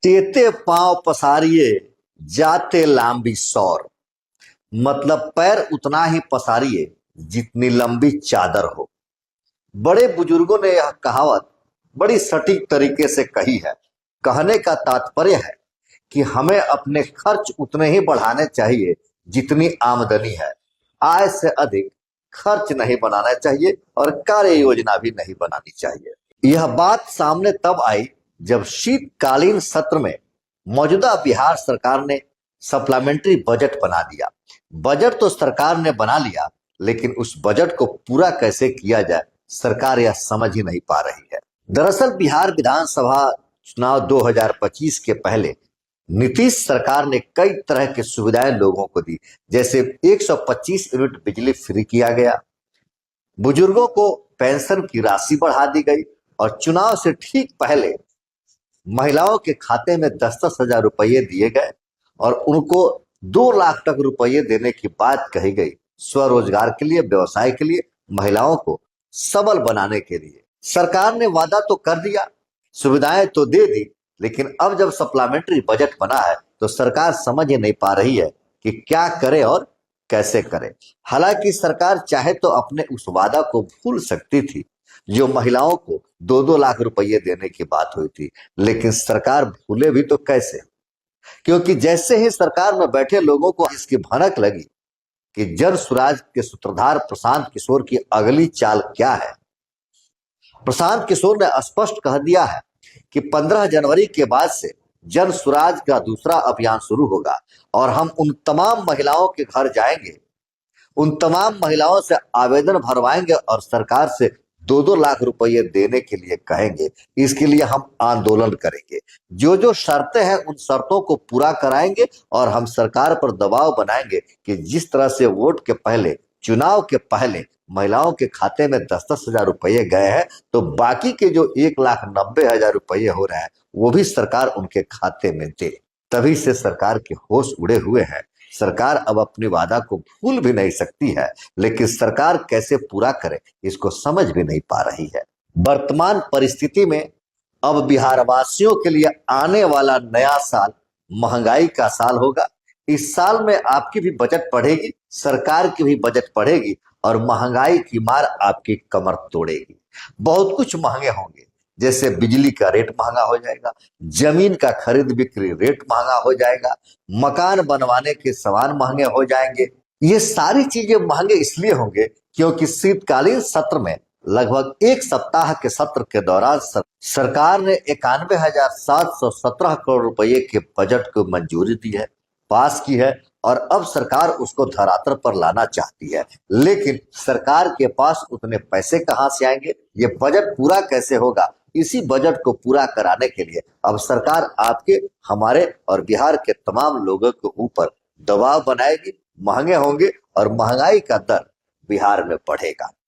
तेते पांव पसारिए जाते लांबी सौर। मतलब पैर उतना ही पसारिए जितनी लंबी चादर हो। बड़े बुजुर्गों ने यह कहावत बड़ी सटीक तरीके से कही है। कहने का तात्पर्य है कि हमें अपने खर्च उतने ही बढ़ाने चाहिए जितनी आमदनी है। आय से अधिक खर्च नहीं बनाना चाहिए और कार्य योजना भी नहीं बनानी चाहिए। यह बात सामने तब आई जब शीतकालीन सत्र में मौजूदा बिहार सरकार ने सप्लीमेंट्री बजट बना दिया। बजट तो सरकार ने बना लिया, लेकिन उस बजट को पूरा कैसे किया जाए सरकार यह समझ ही नहीं पा रही है। दरअसल बिहार विधानसभा चुनाव 2025 के पहले नीतीश सरकार ने कई तरह की सुविधाएं लोगों को दी। जैसे 125 यूनिट बिजली फ्री किया गया, बुजुर्गों को पेंशन की राशि बढ़ा दी गई और चुनाव से ठीक पहले महिलाओं के खाते में 10-10 हजार रुपये दिए गए और उनको 2 लाख तक रुपये देने की बात कही गई। स्वरोजगार के लिए, व्यवसाय के लिए, महिलाओं को सबल बनाने के लिए सरकार ने वादा तो कर दिया, सुविधाएं तो दे दी, लेकिन अब जब सप्लीमेंट्री बजट बना है तो सरकार समझ ही नहीं पा रही है कि क्या करे और कैसे करे। हालांकि सरकार चाहे तो अपने उस वादा को भूल सकती थी जो महिलाओं को 2-2 लाख रुपये देने की बात हुई थी, लेकिन सरकार भूले भी तो कैसे, क्योंकि जैसे ही सरकार में बैठे लोगों को इसकी भनक लगी कि जन स्वराज के सूत्रधार प्रशांत किशोर की अगली चाल क्या है। प्रशांत किशोर ने स्पष्ट कह दिया है कि 15 जनवरी के बाद से जन स्वराज का दूसरा अभियान शुरू होगा और हम उन तमाम महिलाओं के घर जाएंगे, उन तमाम महिलाओं से आवेदन भरवाएंगे और सरकार से 2-2 लाख रुपये देने के लिए कहेंगे। इसके लिए हम आंदोलन करेंगे, जो जो शर्तें हैं उन शर्तों को पूरा कराएंगे और हम सरकार पर दबाव बनाएंगे कि जिस तरह से वोट के पहले, चुनाव के पहले महिलाओं के खाते में 10-10 हजार रुपये गए हैं, तो बाकी के जो 1,90,000 रुपये हो रहे हैं वो भी सरकार उनके खाते में दे। तभी से सरकार के होश उड़े हुए हैं। सरकार अब अपनी वादा को भूल भी नहीं सकती है, लेकिन सरकार कैसे पूरा करे इसको समझ भी नहीं पा रही है। वर्तमान परिस्थिति में अब बिहार वासियों के लिए आने वाला नया साल महंगाई का साल होगा। इस साल में आपकी भी बजट बढ़ेगी, सरकार की भी बजट बढ़ेगी और महंगाई की मार आपकी कमर तोड़ेगी। बहुत कुछ महंगे होंगे, जैसे बिजली का रेट महंगा हो जाएगा, जमीन का खरीद बिक्री रेट महंगा हो जाएगा, मकान बनवाने के सामान महंगे हो जाएंगे। ये सारी चीजें महंगे इसलिए होंगे क्योंकि शीतकालीन सत्र में लगभग एक सप्ताह के सत्र के दौरान सरकार ने 91,717 करोड़ रुपए के बजट को मंजूरी दी है, पास की है और अब सरकार उसको धरातल पर लाना चाहती है। लेकिन सरकार के पास उतने पैसे कहां से आएंगे, ये बजट पूरा कैसे होगा? इसी बजट को पूरा कराने के लिए अब सरकार आपके, हमारे और बिहार के तमाम लोगों के ऊपर दबाव बनाएगी। महंगे होंगे और महंगाई का दर बिहार में बढ़ेगा।